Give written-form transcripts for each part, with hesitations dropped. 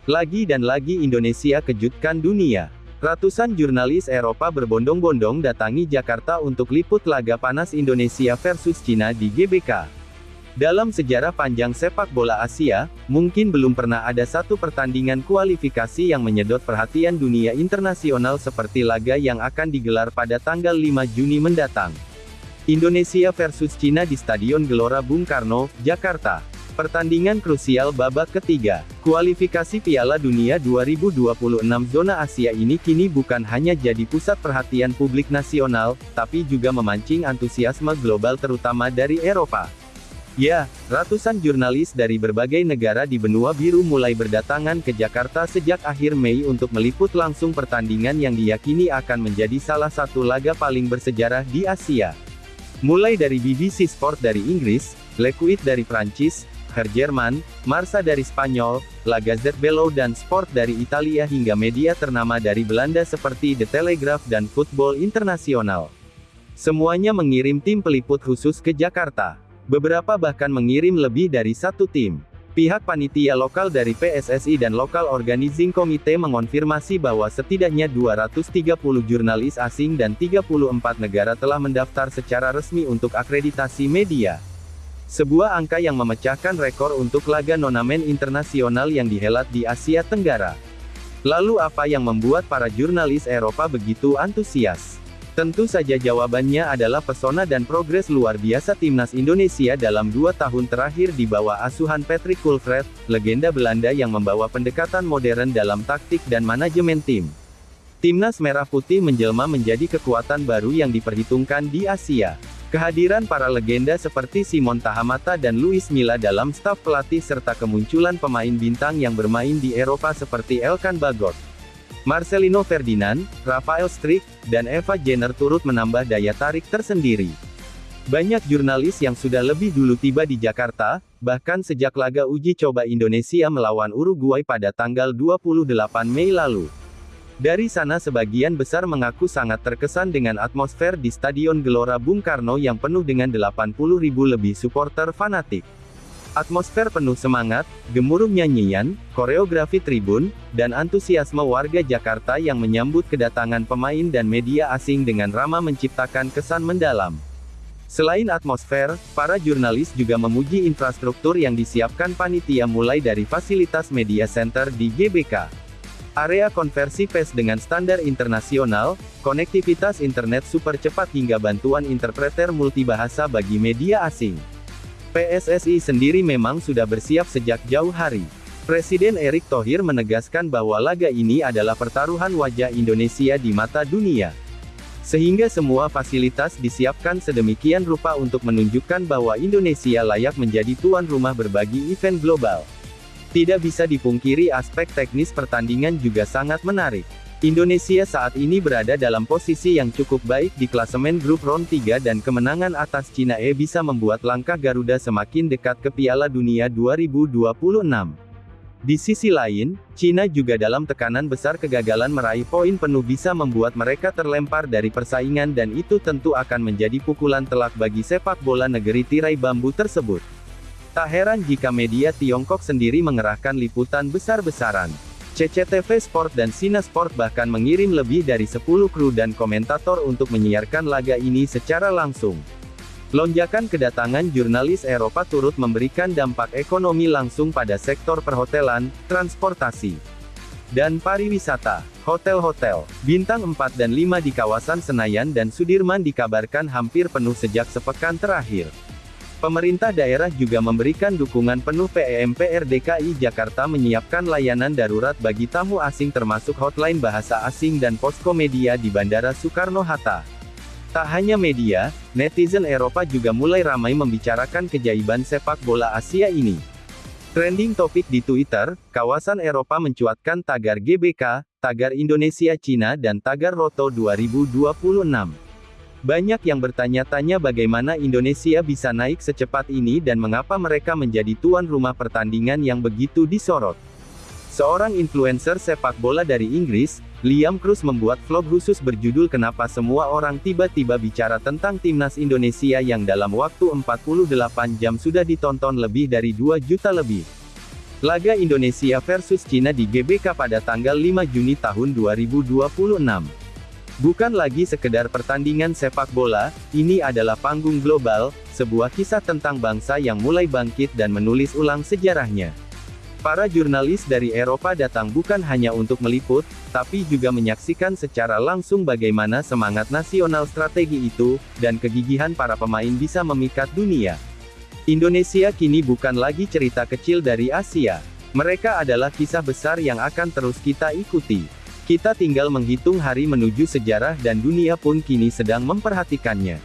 Lagi dan lagi Indonesia kejutkan dunia. Ratusan jurnalis Eropa berbondong-bondong datangi Jakarta untuk liput laga panas Indonesia versus Cina di GBK. Dalam sejarah panjang sepak bola Asia, mungkin belum pernah ada satu pertandingan kualifikasi yang menyedot perhatian dunia internasional seperti laga yang akan digelar pada tanggal 5 Juni mendatang. Indonesia versus Cina di Stadion Gelora Bung Karno, Jakarta. Pertandingan krusial babak ketiga, kualifikasi Piala Dunia 2026 zona Asia ini kini bukan hanya jadi pusat perhatian publik nasional, tapi juga memancing antusiasme global terutama dari Eropa. Ya, ratusan jurnalis dari berbagai negara di benua biru mulai berdatangan ke Jakarta sejak akhir Mei untuk meliput langsung pertandingan yang diyakini akan menjadi salah satu laga paling bersejarah di Asia. Mulai dari BBC Sport dari Inggris, L'Equipe dari Prancis, Her Jerman, Marca dari Spanyol, La Gazzetta dello dan Sport dari Italia hingga media ternama dari Belanda seperti The Telegraph dan Football International. Semuanya mengirim tim peliput khusus ke Jakarta. Beberapa bahkan mengirim lebih dari satu tim. Pihak panitia lokal dari PSSI dan Local Organizing Committee mengonfirmasi bahwa setidaknya 230 jurnalis asing dan 34 negara telah mendaftar secara resmi untuk akreditasi media. Sebuah angka yang memecahkan rekor untuk laga nonamen internasional yang dihelat di Asia Tenggara. Lalu apa yang membuat para jurnalis Eropa begitu antusias? Tentu saja jawabannya adalah pesona dan progres luar biasa timnas Indonesia dalam 2 tahun terakhir di bawah asuhan Patrick Kluivert, legenda Belanda yang membawa pendekatan modern dalam taktik dan manajemen tim. Timnas Merah Putih menjelma menjadi kekuatan baru yang diperhitungkan di Asia. Kehadiran para legenda seperti Simon Tahamata dan Luis Milla dalam staf pelatih serta kemunculan pemain bintang yang bermain di Eropa seperti Elkan Bagot, Marcelino Ferdinand, Rafael Struijk, dan Eva Jenner turut menambah daya tarik tersendiri. Banyak jurnalis yang sudah lebih dulu tiba di Jakarta, bahkan sejak laga uji coba Indonesia melawan Uruguay pada tanggal 28 Mei lalu. Dari sana sebagian besar mengaku sangat terkesan dengan atmosfer di Stadion Gelora Bung Karno yang penuh dengan 80.000 lebih supporter fanatik. Atmosfer penuh semangat, gemuruh nyanyian, koreografi tribun, dan antusiasme warga Jakarta yang menyambut kedatangan pemain dan media asing dengan ramah menciptakan kesan mendalam. Selain atmosfer, para jurnalis juga memuji infrastruktur yang disiapkan panitia mulai dari fasilitas media center di GBK. Area konversi pers dengan standar internasional, konektivitas internet super cepat hingga bantuan interpreter multibahasa bagi media asing. PSSI sendiri memang sudah bersiap sejak jauh hari. Presiden Erick Thohir menegaskan bahwa laga ini adalah pertaruhan wajah Indonesia di mata dunia. Sehingga semua fasilitas disiapkan sedemikian rupa untuk menunjukkan bahwa Indonesia layak menjadi tuan rumah berbagai event global. Tidak bisa dipungkiri aspek teknis pertandingan juga sangat menarik. Indonesia saat ini berada dalam posisi yang cukup baik di klasemen grup round 3 dan kemenangan atas Cina bisa membuat langkah Garuda semakin dekat ke Piala Dunia 2026. Di sisi lain, Cina juga dalam tekanan besar kegagalan meraih poin penuh bisa membuat mereka terlempar dari persaingan dan itu tentu akan menjadi pukulan telak bagi sepak bola negeri tirai bambu tersebut. Tak heran jika media Tiongkok sendiri mengerahkan liputan besar-besaran. CCTV Sport dan Sina Sport bahkan mengirim lebih dari 10 kru dan komentator untuk menyiarkan laga ini secara langsung. Lonjakan kedatangan jurnalis Eropa turut memberikan dampak ekonomi langsung pada sektor perhotelan, transportasi, dan pariwisata. Hotel-hotel bintang 4 dan 5 di kawasan Senayan dan Sudirman dikabarkan hampir penuh sejak sepekan terakhir. Pemerintah daerah juga memberikan dukungan penuh. PEMPR DKI Jakarta menyiapkan layanan darurat bagi tamu asing termasuk hotline bahasa asing dan posko media di Bandara Soekarno-Hatta. Tak hanya media, netizen Eropa juga mulai ramai membicarakan keajaiban sepak bola Asia ini. Trending topik di Twitter, kawasan Eropa mencuatkan tagar GBK, tagar Indonesia Cina dan tagar Roto 2026. Banyak yang bertanya-tanya bagaimana Indonesia bisa naik secepat ini dan mengapa mereka menjadi tuan rumah pertandingan yang begitu disorot. Seorang influencer sepak bola dari Inggris, Liam Cruz membuat vlog khusus berjudul "Kenapa Semua Orang Tiba-Tiba Bicara Tentang Timnas Indonesia" yang dalam waktu 48 jam sudah ditonton lebih dari 2 juta lebih. Laga Indonesia versus Cina di GBK pada tanggal 5 Juni tahun 2026. Bukan lagi sekedar pertandingan sepak bola, ini adalah panggung global, sebuah kisah tentang bangsa yang mulai bangkit dan menulis ulang sejarahnya. Para jurnalis dari Eropa datang bukan hanya untuk meliput, tapi juga menyaksikan secara langsung bagaimana semangat nasional strategi itu, dan kegigihan para pemain bisa memikat dunia. Indonesia kini bukan lagi cerita kecil dari Asia. Mereka adalah kisah besar yang akan terus kita ikuti. Kita tinggal menghitung hari menuju sejarah dan dunia pun kini sedang memperhatikannya.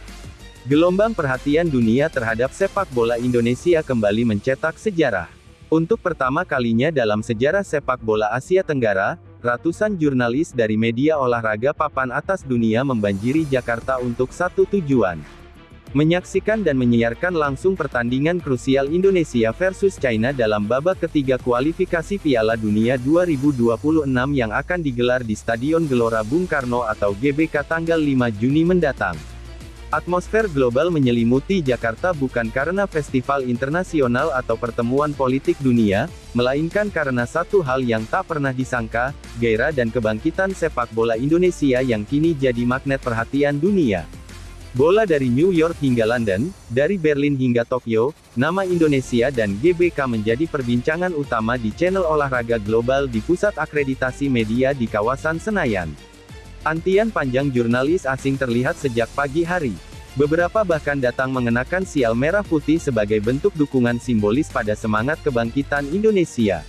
Gelombang perhatian dunia terhadap sepak bola Indonesia kembali mencetak sejarah. Untuk pertama kalinya dalam sejarah sepak bola Asia Tenggara, ratusan jurnalis dari media olahraga papan atas dunia membanjiri Jakarta untuk satu tujuan: menyaksikan dan menyiarkan langsung pertandingan krusial Indonesia versus China dalam babak ketiga kualifikasi Piala Dunia 2026 yang akan digelar di Stadion Gelora Bung Karno atau GBK tanggal 5 Juni mendatang. Atmosfer global menyelimuti Jakarta bukan karena festival internasional atau pertemuan politik dunia, melainkan karena satu hal yang tak pernah disangka, gairah dan kebangkitan sepak bola Indonesia yang kini jadi magnet perhatian dunia. Bola dari New York hingga London, dari Berlin hingga Tokyo, nama Indonesia dan GBK menjadi perbincangan utama di channel olahraga global di pusat akreditasi media di kawasan Senayan. Antrian panjang jurnalis asing terlihat sejak pagi hari. Beberapa bahkan datang mengenakan sial merah putih sebagai bentuk dukungan simbolis pada semangat kebangkitan Indonesia.